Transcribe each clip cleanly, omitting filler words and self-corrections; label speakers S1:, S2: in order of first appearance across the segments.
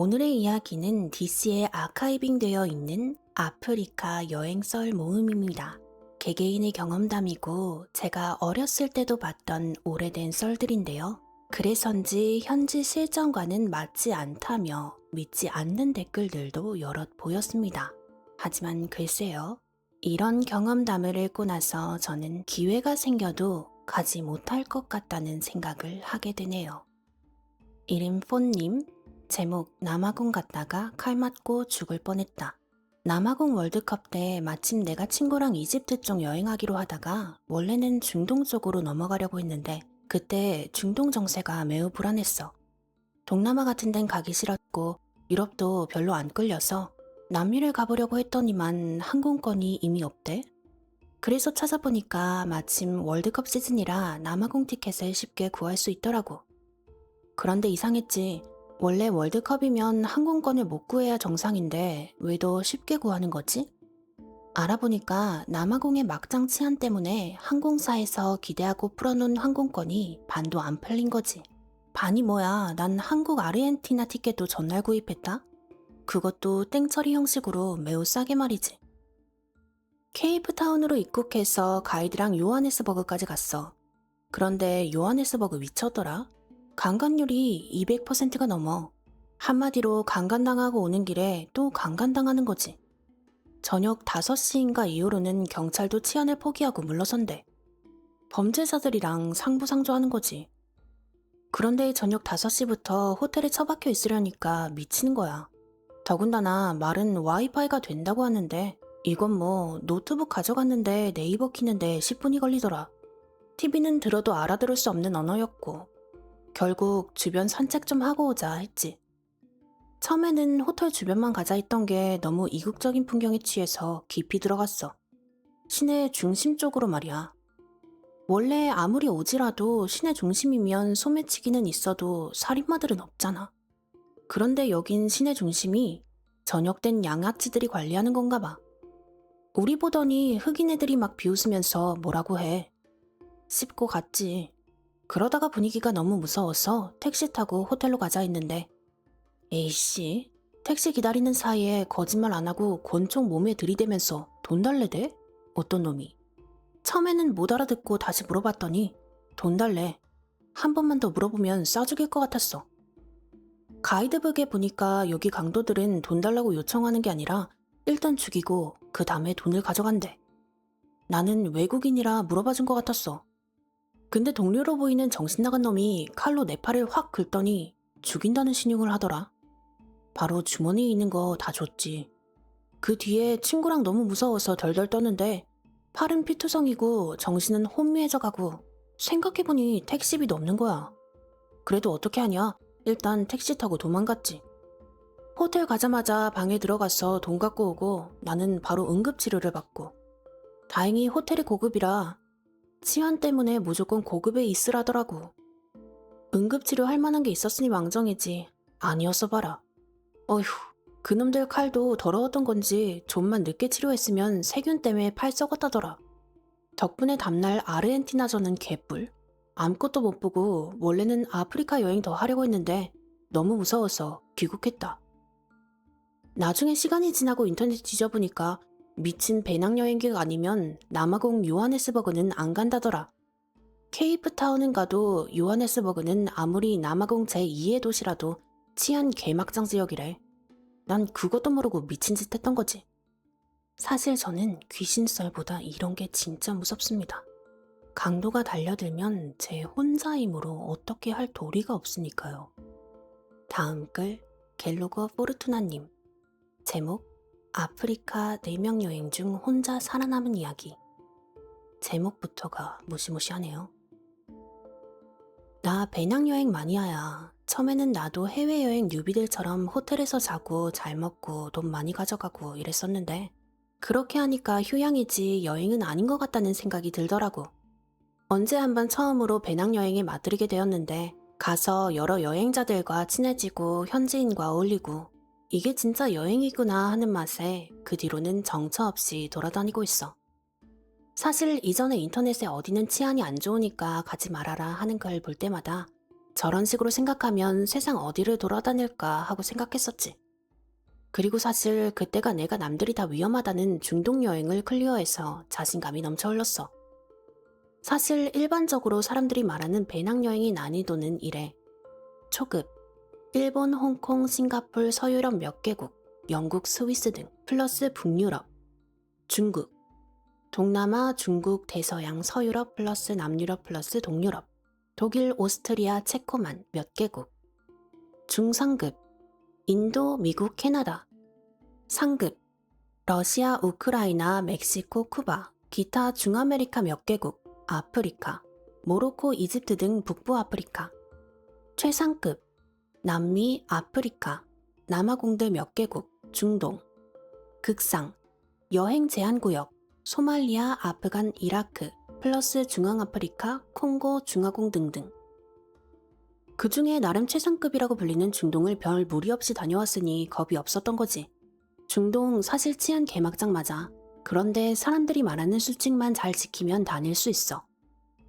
S1: 오늘의 이야기는 DC에 아카이빙 되어 있는 아프리카 여행 썰 모음입니다. 개개인의 경험담이고 제가 어렸을 때도 봤던 오래된 썰들인데요. 그래서인지 현지 실정과는 맞지 않다며 믿지 않는 댓글들도 여럿 보였습니다. 하지만 글쎄요. 이런 경험담을 읽고 나서 저는 기회가 생겨도 가지 못할 것 같다는 생각을 하게 되네요. 이름 폰님, 제목 남아공 갔다가 칼 맞고 죽을 뻔했다. 남아공 월드컵 때 마침 내가 친구랑 이집트 쪽 여행하기로 하다가 원래는 중동 쪽으로 넘어가려고 했는데 그때 중동 정세가 매우 불안했어. 동남아 같은 데는 가기 싫었고 유럽도 별로 안 끌려서 남미를 가보려고 했더니만 항공권이 이미 없대. 그래서 찾아보니까 마침 월드컵 시즌이라 남아공 티켓을 쉽게 구할 수 있더라고. 그런데 이상했지. 원래 월드컵이면 항공권을 못 구해야 정상인데 왜 더 쉽게 구하는 거지? 알아보니까 남아공의 막장 치안 때문에 항공사에서 기대하고 풀어놓은 항공권이 반도 안 팔린 거지. 반이 뭐야, 난 한국 아르헨티나 티켓도 전날 구입했다? 그것도 땡처리 형식으로 매우 싸게 말이지. 케이프타운으로 입국해서 가이드랑 요하네스버그까지 갔어. 그런데 요하네스버그 미쳤더라. 강간율이 200%가 넘어. 한마디로 강간당하고 오는 길에 또 강간당하는 거지. 저녁 5시인가 이후로는 경찰도 치안을 포기하고 물러선대. 범죄자들이랑 상부상조하는 거지. 그런데 저녁 5시부터 호텔에 처박혀 있으려니까 미치는 거야. 더군다나 말은 와이파이가 된다고 하는데 이건 뭐 노트북 가져갔는데 네이버 키는데 10분이 걸리더라. TV는 들어도 알아들을 수 없는 언어였고 결국 주변 산책 좀 하고 오자 했지. 처음에는 호텔 주변만 가자 했던 게 너무 이국적인 풍경에 취해서 깊이 들어갔어. 시내 중심 쪽으로 말이야. 원래 아무리 오지라도 시내 중심이면 소매치기는 있어도 살인마들은 없잖아. 그런데 여긴 시내 중심이 전역된 양아치들이 관리하는 건가 봐. 우리 보더니 흑인 애들이 막 비웃으면서 뭐라고 해. 씹고 갔지. 그러다가 분위기가 너무 무서워서 택시 타고 호텔로 가자 했는데 에이씨, 택시 기다리는 사이에 거짓말 안 하고 권총 몸에 들이대면서 돈 달래대? 어떤 놈이. 처음에는 못 알아듣고 다시 물어봤더니 돈 달래. 한 번만 더 물어보면 쏴죽일 것 같았어. 가이드북에 보니까 여기 강도들은 돈 달라고 요청하는 게 아니라 일단 죽이고 그 다음에 돈을 가져간대. 나는 외국인이라 물어봐준 것 같았어. 근데 동료로 보이는 정신 나간 놈이 칼로 내 팔을 확 긁더니 죽인다는 신용을 하더라. 바로 주머니에 있는 거 다 줬지. 그 뒤에 친구랑 너무 무서워서 덜덜 떠는데 팔은 피투성이고 정신은 혼미해져 가고 생각해보니 택시비도 없는 거야. 그래도 어떻게 하냐? 일단 택시 타고 도망갔지. 호텔 가자마자 방에 들어가서 돈 갖고 오고 나는 바로 응급치료를 받고 다행히 호텔이 고급이라 치안 때문에 무조건 고급에 있으라더라고. 응급치료 할 만한 게 있었으니 망정이지. 아니었어 봐라. 어휴, 그놈들 칼도 더러웠던 건지 좀만 늦게 치료했으면 세균 때문에 팔 썩었다더라. 덕분에 다음날 아르헨티나전은 개뿔. 아무것도 못 보고 원래는 아프리카 여행 더 하려고 했는데 너무 무서워서 귀국했다. 나중에 시간이 지나고 인터넷 뒤져보니까 미친 배낭여행객 아니면 남아공 요하네스버그는 안 간다더라. 케이프타운은 가도 요하네스버그는 아무리 남아공 제2의 도시라도 치안 개막장 지역이래. 난 그것도 모르고 미친 짓 했던 거지. 사실 저는 귀신썰보다 이런 게 진짜 무섭습니다. 강도가 달려들면 제 혼자 힘으로 어떻게 할 도리가 없으니까요. 다음 글 갤로거 포르투나님. 제목 아프리카 4명 여행 중 혼자 살아남은 이야기. 제목부터가 무시무시하네요. 나 배낭여행 마니아야. 처음에는 나도 해외여행 뉴비들처럼 호텔에서 자고 잘 먹고 돈 많이 가져가고 이랬었는데 그렇게 하니까 휴양이지 여행은 아닌 것 같다는 생각이 들더라고. 언제 한번 처음으로 배낭여행에 맞들이게 되었는데 가서 여러 여행자들과 친해지고 현지인과 어울리고 이게 진짜 여행이구나 하는 맛에 그 뒤로는 정처 없이 돌아다니고 있어. 사실 이전에 인터넷에 어디는 치안이 안 좋으니까 가지 말아라 하는 글 볼 때마다 저런 식으로 생각하면 세상 어디를 돌아다닐까 하고 생각했었지. 그리고 사실 그때가 내가 남들이 다 위험하다는 중동 여행을 클리어해서 자신감이 넘쳐 흘렀어. 사실 일반적으로 사람들이 말하는 배낭여행의 난이도는 이래. 초급, 일본, 홍콩, 싱가폴, 서유럽 몇 개국, 영국, 스위스 등, 플러스 북유럽. 중급, 동남아, 중국, 대서양, 서유럽 플러스 남유럽 플러스 동유럽. 독일, 오스트리아, 체코만 몇 개국. 중상급, 인도, 미국, 캐나다. 상급, 러시아, 우크라이나, 멕시코, 쿠바, 기타 중아메리카 몇 개국, 아프리카, 모로코, 이집트 등 북부 아프리카. 최상급, 남미, 아프리카, 남아공들 몇 개국, 중동. 극상, 여행 제한구역, 소말리아, 아프간, 이라크, 플러스 중앙아프리카, 콩고, 중화공 등등. 그 중에 나름 최상급이라고 불리는 중동을 별 무리 없이 다녀왔으니 겁이 없었던 거지. 중동 사실 치안 개막장 맞아. 그런데 사람들이 말하는 수칙만 잘 지키면 다닐 수 있어.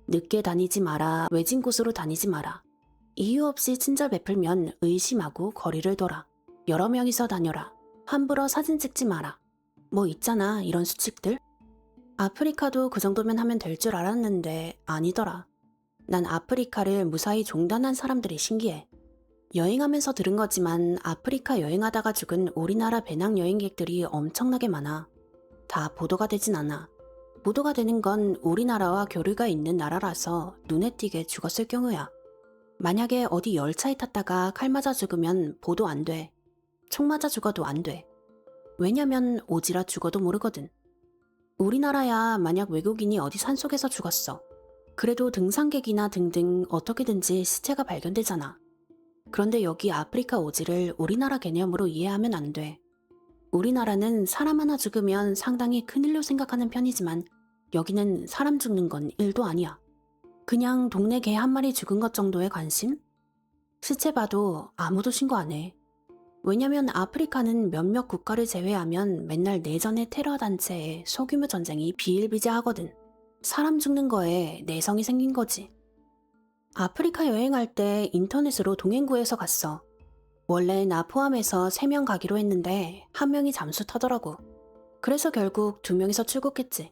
S1: 늦게 다니지 마라, 외진 곳으로 다니지 마라. 이유 없이 친절 베풀면 의심하고 거리를 둬라. 여러 명이서 다녀라. 함부로 사진 찍지 마라. 뭐 있잖아, 이런 수칙들. 아프리카도 그 정도면 하면 될 줄 알았는데 아니더라. 난 아프리카를 무사히 종단한 사람들이 신기해. 여행하면서 들은 거지만 아프리카 여행하다가 죽은 우리나라 배낭여행객들이 엄청나게 많아. 다 보도가 되진 않아. 보도가 되는 건 우리나라와 교류가 있는 나라라서 눈에 띄게 죽었을 경우야. 만약에 어디 열차에 탔다가 칼 맞아 죽으면 보도 안 돼. 총 맞아 죽어도 안 돼. 왜냐면 오지라 죽어도 모르거든. 우리나라야 만약 외국인이 어디 산속에서 죽었어. 그래도 등산객이나 등등 어떻게든지 시체가 발견되잖아. 그런데 여기 아프리카 오지를 우리나라 개념으로 이해하면 안 돼. 우리나라는 사람 하나 죽으면 상당히 큰일로 생각하는 편이지만 여기는 사람 죽는 건 1도 아니야. 그냥 동네 개 한 마리 죽은 것 정도의 관심? 시체 봐도 아무도 신고 안 해. 왜냐면 아프리카는 몇몇 국가를 제외하면 맨날 내전의 테러 단체에 소규모 전쟁이 비일비재하거든. 사람 죽는 거에 내성이 생긴 거지. 아프리카 여행할 때 인터넷으로 동행 구해서 갔어. 원래 나 포함해서 3명 가기로 했는데 1명이 잠수 타더라고. 그래서 결국 2명이서 출국했지.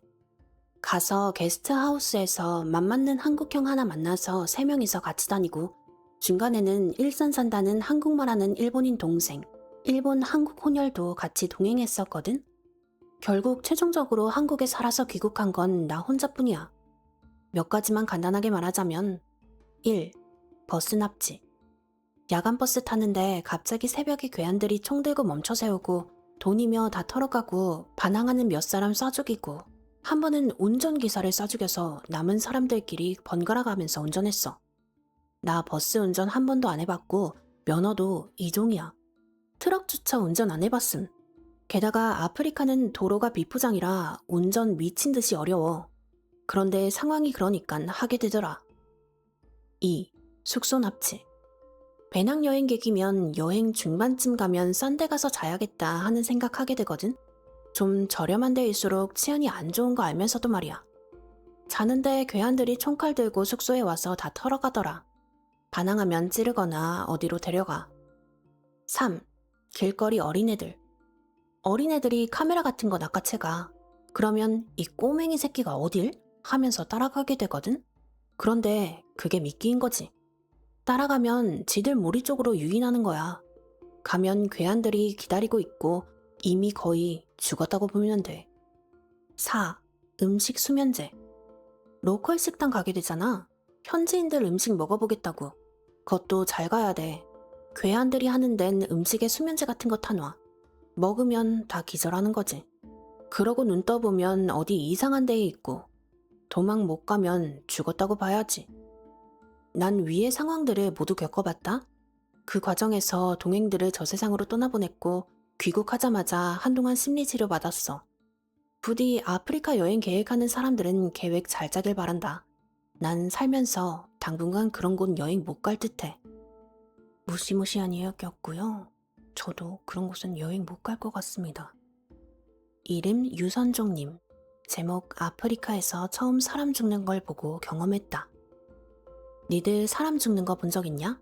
S1: 가서 게스트하우스에서 맘맞는 한국형 하나 만나서 3명이서 같이 다니고 중간에는 일산 산다는 한국말하는 일본인 동생, 일본 한국 혼혈도 같이 동행했었거든. 결국 최종적으로 한국에 살아서 귀국한 건 나 혼자뿐이야. 몇 가지만 간단하게 말하자면 1. 버스 납치. 야간 버스 타는데 갑자기 새벽에 괴한들이 총 들고 멈춰 세우고 돈이며 다 털어가고 반항하는 몇 사람 쏴 죽이고 한 번은 운전기사를 쏴 죽여서 남은 사람들끼리 번갈아 가면서 운전했어. 나 버스 운전 한 번도 안 해봤고 면허도 2종이야. 트럭 주차 운전 안 해봤음. 게다가 아프리카는 도로가 비포장이라 운전 미친 듯이 어려워. 그런데 상황이 그러니깐 하게 되더라. 2. 숙소 납치. 배낭여행객이면 여행 중반쯤 가면 싼 데 가서 자야겠다 하는 생각하게 되거든. 좀 저렴한 데일수록 치안이 안 좋은 거 알면서도 말이야. 자는데 괴한들이 총칼 들고 숙소에 와서 다 털어가더라. 반항하면 찌르거나 어디로 데려가. 3. 길거리 어린애들. 어린애들이 카메라 같은 거 낚아채가. 그러면 이 꼬맹이 새끼가 어딜? 하면서 따라가게 되거든. 그런데 그게 미끼인 거지. 따라가면 지들 무리 쪽으로 유인하는 거야. 가면 괴한들이 기다리고 있고 이미 거의 죽었다고 보면 돼. 4. 음식 수면제. 로컬 식당 가게 되잖아. 현지인들 음식 먹어보겠다고. 그것도 잘 가야 돼. 괴한들이 하는 데는 음식에 수면제 같은 거 타놔. 먹으면 다 기절하는 거지. 그러고 눈 떠보면 어디 이상한 데에 있고 도망 못 가면 죽었다고 봐야지. 난 위의 상황들을 모두 겪어봤다. 그 과정에서 동행들을 저 세상으로 떠나보냈고 귀국하자마자 한동안 심리치료 받았어. 부디 아프리카 여행 계획하는 사람들은 계획 잘 짜길 바란다. 난 살면서 당분간 그런 곳 여행 못 갈 듯해. 무시무시한 이야기였고요. 저도 그런 곳은 여행 못 갈 것 같습니다. 이름 유선종님. 제목 아프리카에서 처음 사람 죽는 걸 보고 경험했다. 니들 사람 죽는 거 본 적 있냐?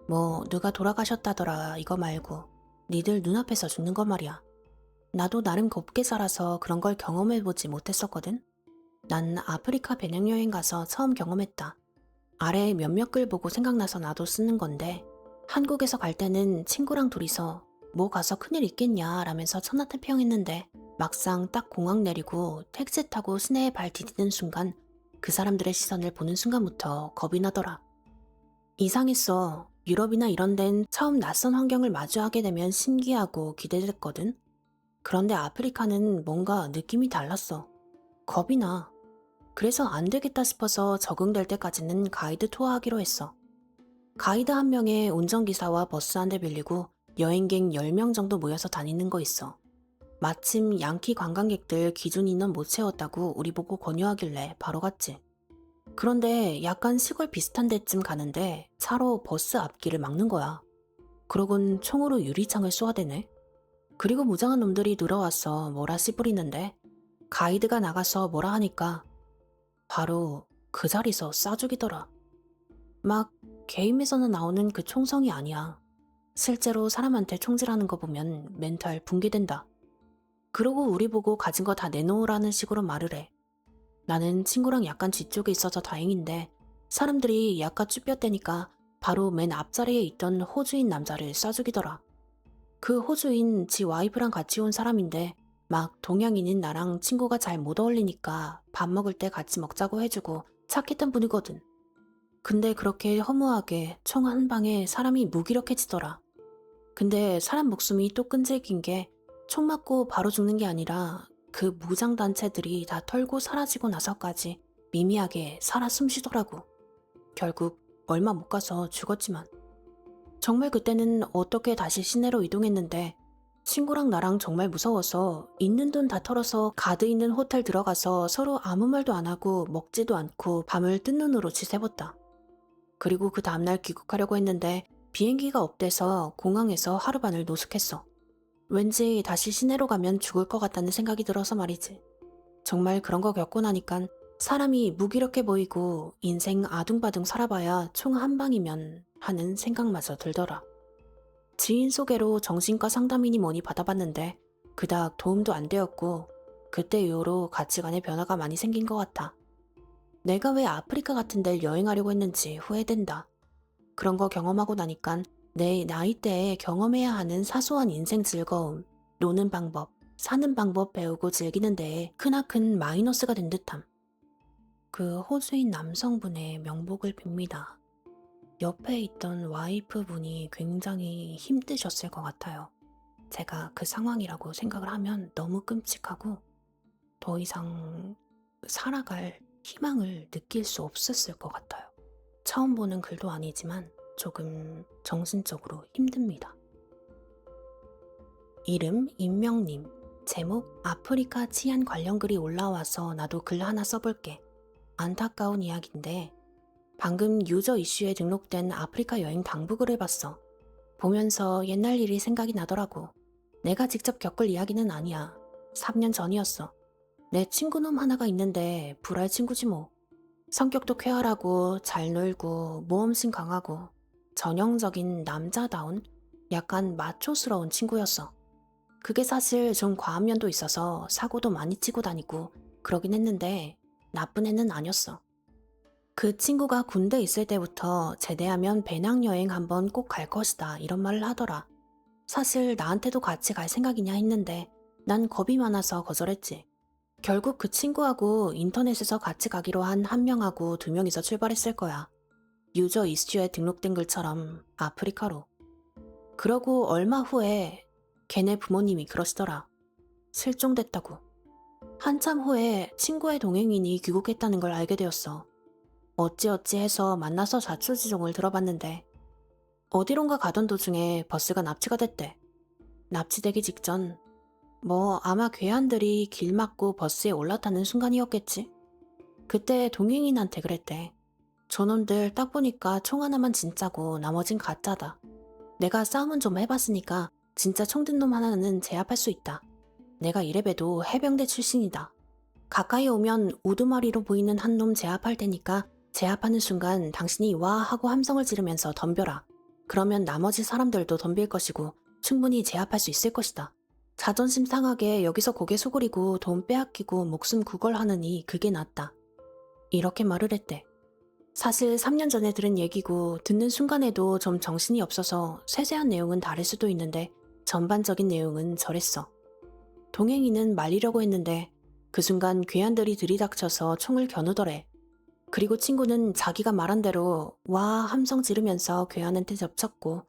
S1: 뭐 누가 돌아가셨다더라 이거 말고 니들 눈앞에서 죽는 거 말이야. 나도 나름 곱게 살아서 그런 걸 경험해보지 못했었거든. 난 아프리카 배낭여행 가서 처음 경험했다. 아래 몇몇 글 보고 생각나서 나도 쓰는 건데 한국에서 갈 때는 친구랑 둘이서 뭐 가서 큰일 있겠냐 라면서 천하태평했는데 막상 딱 공항 내리고 택시 타고 시내에 발 디디는 순간 그 사람들의 시선을 보는 순간부터 겁이 나더라. 이상했어. 유럽이나 이런 데는 처음 낯선 환경을 마주하게 되면 신기하고 기대됐거든. 그런데 아프리카는 뭔가 느낌이 달랐어. 겁이 나. 그래서 안 되겠다 싶어서 적응될 때까지는 가이드 투어 하기로 했어. 가이드 한 명에 운전기사와 버스 한 대 빌리고 여행객 10명 정도 모여서 다니는 거 있어. 마침 양키 관광객들 기준 인원 못 채웠다고 우리 보고 권유하길래 바로 갔지. 그런데 약간 시골 비슷한 데쯤 가는데 차로 버스 앞길을 막는 거야. 그러곤 총으로 유리창을 쏘아대네. 그리고 무장한 놈들이 늘어와서 뭐라 씨부리는데 가이드가 나가서 뭐라 하니까 바로 그 자리에서 쏴 죽이더라. 막 게임에서는 나오는 그 총성이 아니야. 실제로 사람한테 총질하는 거 보면 멘탈 붕괴된다. 그러고 우리 보고 가진 거 다 내놓으라는 식으로 말을 해. 나는 친구랑 약간 뒤쪽에 있어서 다행인데 사람들이 약간 쭈뼛대니까 바로 맨 앞자리에 있던 호주인 남자를 쏴 죽이더라. 그 호주인 지 와이프랑 같이 온 사람인데 막 동양인인 나랑 친구가 잘 못 어울리니까 밥 먹을 때 같이 먹자고 해주고 착했던 분이거든. 근데 그렇게 허무하게 총 한 방에 사람이 무기력해지더라. 근데 사람 목숨이 또 끈질긴 게 총 맞고 바로 죽는 게 아니라 그 무장단체들이 다 털고 사라지고 나서까지 미미하게 살아 숨쉬더라고. 결국 얼마 못 가서 죽었지만. 정말 그때는 어떻게 다시 시내로 이동했는데 친구랑 나랑 정말 무서워서 있는 돈 다 털어서 가드 있는 호텔 들어가서 서로 아무 말도 안 하고 먹지도 않고 밤을 뜬 눈으로 지새웠다. 그리고 그 다음날 귀국하려고 했는데 비행기가 없대서 공항에서 하루반을 노숙했어. 왠지 다시 시내로 가면 죽을 것 같다는 생각이 들어서 말이지. 정말 그런 거 겪고 나니깐 사람이 무기력해 보이고 인생 아둥바둥 살아봐야 총 한 방이면 하는 생각마저 들더라. 지인 소개로 정신과 상담이니 뭐니 받아봤는데 그닥 도움도 안 되었고 그때 이후로 가치관에 변화가 많이 생긴 것 같아. 내가 왜 아프리카 같은 데를 여행하려고 했는지 후회된다. 그런 거 경험하고 나니깐 내 나이대에 경험해야 하는 사소한 인생 즐거움, 노는 방법, 사는 방법 배우고 즐기는 데에 크나큰 마이너스가 된 듯함. 그 호주인 남성분의 명복을 빕니다. 옆에 있던 와이프분이 굉장히 힘드셨을 것 같아요. 제가 그 상황이라고 생각을 하면 너무 끔찍하고 더 이상 살아갈 희망을 느낄 수 없었을 것 같아요. 처음 보는 글도 아니지만 조금 정신적으로 힘듭니다. 이름 임명님, 제목 아프리카 치안 관련 글이 올라와서 나도 글 하나 써볼게. 안타까운 이야기인데 방금 유저 이슈에 등록된 아프리카 여행 당부글을 봤어. 보면서 옛날 일이 생각이 나더라고. 내가 직접 겪을 이야기는 아니야. 3년 전이었어. 내 친구놈 하나가 있는데 불알 친구지 뭐. 성격도 쾌활하고 잘 놀고 모험심 강하고 전형적인 남자다운 약간 마초스러운 친구였어. 그게 사실 좀 과한 면도 있어서 사고도 많이 치고 다니고 그러긴 했는데 나쁜 애는 아니었어. 그 친구가 군대 있을 때부터 제대하면 배낭여행 한번 꼭 갈 것이다 이런 말을 하더라. 사실 나한테도 같이 갈 생각이냐 했는데 난 겁이 많아서 거절했지. 결국 그 친구하고 인터넷에서 같이 가기로 한 명하고 2명이서 출발했을 거야. 유저 이슈에 등록된 글처럼 아프리카로. 그러고 얼마 후에 걔네 부모님이 그러시더라. 실종됐다고. 한참 후에 친구의 동행인이 귀국했다는 걸 알게 되었어. 어찌어찌 해서 만나서 자초지종을 들어봤는데 어디론가 가던 도중에 버스가 납치가 됐대. 납치되기 직전 뭐 아마 괴한들이 길 막고 버스에 올라타는 순간이었겠지. 그때 동행인한테 그랬대. 저놈들 딱 보니까 총 하나만 진짜고 나머진 가짜다. 내가 싸움은 좀 해봤으니까 진짜 총 든 놈 하나는 제압할 수 있다. 내가 이래봬도 해병대 출신이다. 가까이 오면 우두머리로 보이는 한 놈 제압할 테니까 제압하는 순간 당신이 와 하고 함성을 지르면서 덤벼라. 그러면 나머지 사람들도 덤빌 것이고 충분히 제압할 수 있을 것이다. 자존심 상하게 여기서 고개 수그리고 돈 빼앗기고 목숨 구걸하느니 그게 낫다. 이렇게 말을 했대. 사실 3년 전에 들은 얘기고 듣는 순간에도 좀 정신이 없어서 세세한 내용은 다를 수도 있는데 전반적인 내용은 저랬어. 동행이는 말리려고 했는데 그 순간 괴한들이 들이닥쳐서 총을 겨누더래. 그리고 친구는 자기가 말한 대로 와 함성 지르면서 괴한한테 덮쳤고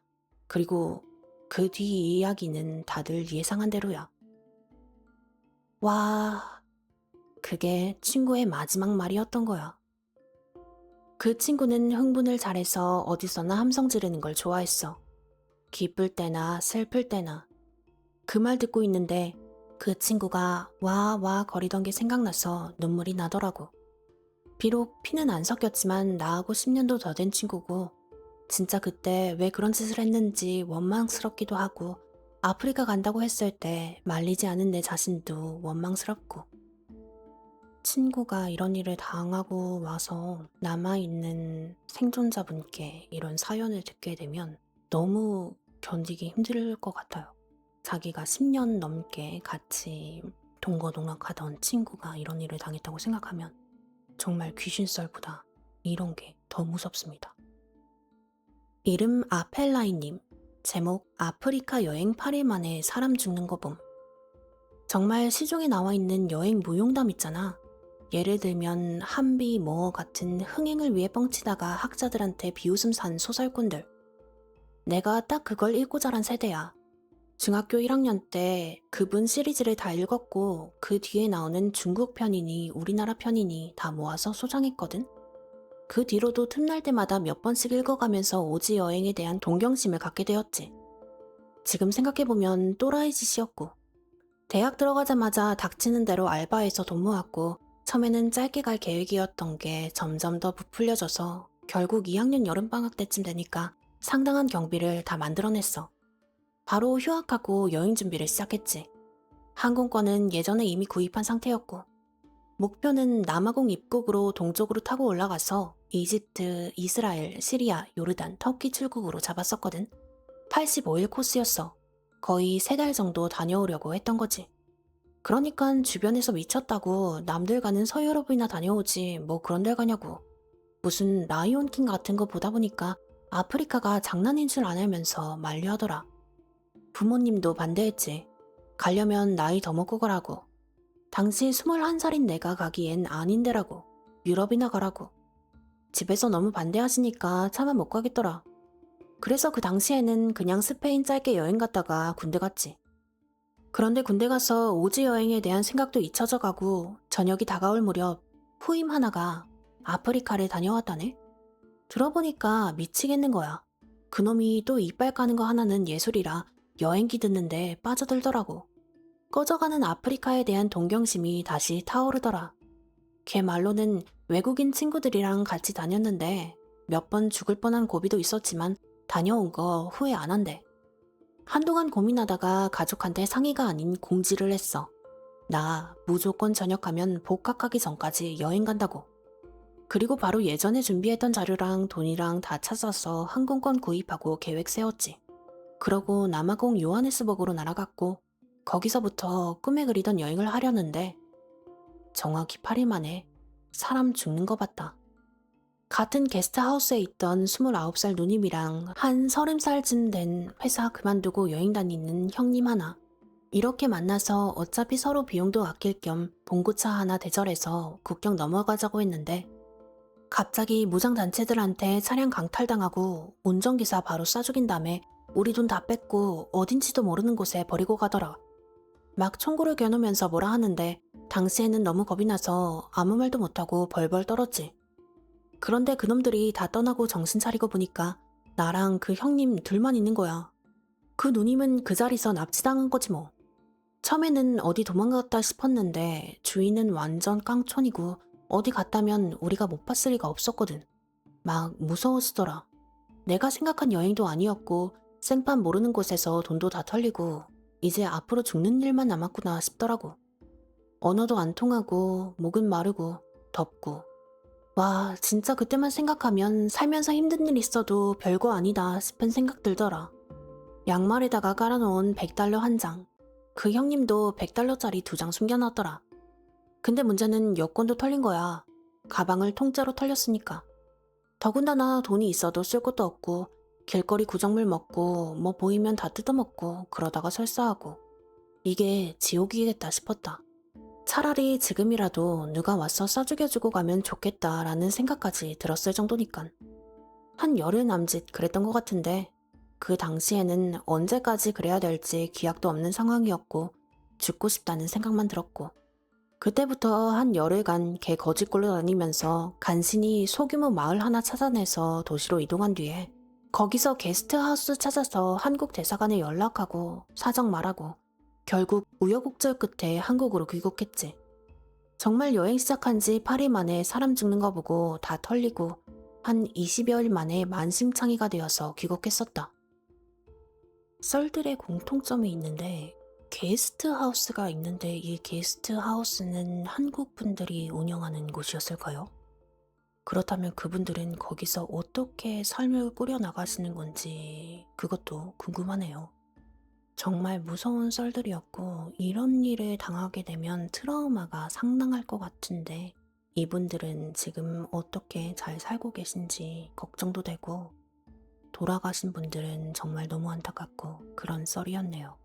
S1: 그리고 그 뒤 이야기는 다들 예상한 대로야. 와, 그게 친구의 마지막 말이었던 거야. 그 친구는 흥분을 잘해서 어디서나 함성 지르는 걸 좋아했어. 기쁠 때나 슬플 때나. 그 말 듣고 있는데 그 친구가 와 거리던 게 생각나서 눈물이 나더라고. 비록 피는 안 섞였지만 나하고 10년도 더 된 친구고 진짜 그때 왜 그런 짓을 했는지 원망스럽기도 하고 아프리카 간다고 했을 때 말리지 않은 내 자신도 원망스럽고 친구가 이런 일을 당하고 와서 남아있는 생존자분께 이런 사연을 듣게 되면 너무 견디기 힘들 것 같아요. 자기가 10년 넘게 같이 동거동락하던 친구가 이런 일을 당했다고 생각하면 정말 귀신썰보다 이런 게 더 무섭습니다. 이름 아펠라이님, 제목 아프리카 여행 8일 만에 사람 죽는 거 봄. 정말 시중에 나와 있는 여행 무용담 있잖아. 예를 들면 한비 뭐 같은 흥행을 위해 뻥치다가 학자들한테 비웃음 산 소설꾼들. 내가 딱 그걸 읽고 자란 세대야. 중학교 1학년 때 그분 시리즈를 다 읽었고 그 뒤에 나오는 중국 편이니 우리나라 편이니 다 모아서 소장했거든. 그 뒤로도 틈날 때마다 몇 번씩 읽어가면서 오지 여행에 대한 동경심을 갖게 되었지. 지금 생각해보면 또라이 짓이었고 대학 들어가자마자 닥치는 대로 알바해서 돈 모았고 처음에는 짧게 갈 계획이었던 게 점점 더 부풀려져서 결국 2학년 여름방학 때쯤 되니까 상당한 경비를 다 만들어냈어. 바로 휴학하고 여행 준비를 시작했지. 항공권은 예전에 이미 구입한 상태였고 목표는 남아공 입국으로 동쪽으로 타고 올라가서 이집트, 이스라엘, 시리아, 요르단, 터키 출국으로 잡았었거든. 85일 코스였어. 거의 3달 정도 다녀오려고 했던 거지. 그러니까 주변에서 미쳤다고 남들 가는 서유럽이나 다녀오지 뭐 그런 데 가냐고. 무슨 라이온킹 같은 거 보다 보니까 아프리카가 장난인 줄 아냐면서 만류하더라. 부모님도 반대했지. 가려면 나이 더 먹고 가라고. 당시 21살인 내가 가기엔 아닌데라고. 유럽이나 가라고. 집에서 너무 반대하시니까 차마 못 가겠더라. 그래서 그 당시에는 그냥 스페인 짧게 여행 갔다가 군대 갔지. 그런데 군대 가서 오지 여행에 대한 생각도 잊혀져 가고 저녁이 다가올 무렵 후임 하나가 아프리카를 다녀왔다네? 들어보니까 미치겠는 거야. 그놈이 또 이빨 까는 거 하나는 예술이라 여행기 듣는데 빠져들더라고. 꺼져가는 아프리카에 대한 동경심이 다시 타오르더라. 걔 말로는 외국인 친구들이랑 같이 다녔는데 몇 번 죽을 뻔한 고비도 있었지만 다녀온 거 후회 안 한대. 한동안 고민하다가 가족한테 상의가 아닌 공지를 했어. 나 무조건 전역하면 복학하기 전까지 여행 간다고. 그리고 바로 예전에 준비했던 자료랑 돈이랑 다 찾아서 항공권 구입하고 계획 세웠지. 그러고 남아공 요하네스버그로 날아갔고 거기서부터 꿈에 그리던 여행을 하려는데 정확히 8일 만에 사람 죽는 거 봤다. 같은 게스트하우스에 있던 29살 누님이랑 한 30살쯤 된 회사 그만두고 여행 다니는 형님 하나. 이렇게 만나서 어차피 서로 비용도 아낄 겸 봉고차 하나 대절해서 국경 넘어가자고 했는데 갑자기 무장단체들한테 차량 강탈당하고 운전기사 바로 쏴 죽인 다음에 우리 돈 다 뺏고 어딘지도 모르는 곳에 버리고 가더라. 막 총구를 겨누면서 뭐라 하는데 당시에는 너무 겁이 나서 아무 말도 못하고 벌벌 떨었지. 그런데 그놈들이 다 떠나고 정신 차리고 보니까 나랑 그 형님 둘만 있는 거야. 그 누님은 그 자리에서 납치당한 거지 뭐. 처음에는 어디 도망갔다 싶었는데 주인은 완전 깡촌이고 어디 갔다면 우리가 못 봤을 리가 없었거든. 막 무서워지더라. 내가 생각한 여행도 아니었고 생판 모르는 곳에서 돈도 다 털리고 이제 앞으로 죽는 일만 남았구나 싶더라고. 언어도 안 통하고 목은 마르고 덥고 와, 진짜 그때만 생각하면 살면서 힘든 일 있어도 별거 아니다 싶은 생각 들더라. 양말에다가 깔아놓은 100달러 한 장. 그 형님도 100달러짜리 2장 숨겨놨더라. 근데 문제는 여권도 털린 거야. 가방을 통째로 털렸으니까. 더군다나 돈이 있어도 쓸 것도 없고 길거리 구정물 먹고 뭐 보이면 다 뜯어먹고 그러다가 설사하고. 이게 지옥이겠다 싶었다. 차라리 지금이라도 누가 와서 싸죽여주고 가면 좋겠다라는 생각까지 들었을 정도니깐. 한 열흘 남짓 그랬던 것 같은데 그 당시에는 언제까지 그래야 될지 기약도 없는 상황이었고 죽고 싶다는 생각만 들었고 그때부터 한 열흘간 개 거짓골로 다니면서 간신히 소규모 마을 하나 찾아내서 도시로 이동한 뒤에 거기서 게스트하우스 찾아서 한국 대사관에 연락하고 사정 말하고 결국 우여곡절 끝에 한국으로 귀국했지. 정말 여행 시작한 지 8일 만에 사람 죽는 거 보고 다 털리고 한 20여일 만에 만신창이가 되어서 귀국했었다. 썰들의 공통점이 있는데 게스트하우스가 있는데 이 게스트하우스는 한국 분들이 운영하는 곳이었을까요? 그렇다면 그분들은 거기서 어떻게 삶을 꾸려나가시는 건지 그것도 궁금하네요. 정말 무서운 썰들이었고 이런 일을 당하게 되면 트라우마가 상당할 것 같은데 이분들은 지금 어떻게 잘 살고 계신지 걱정도 되고 돌아가신 분들은 정말 너무 안타깝고 그런 썰이었네요.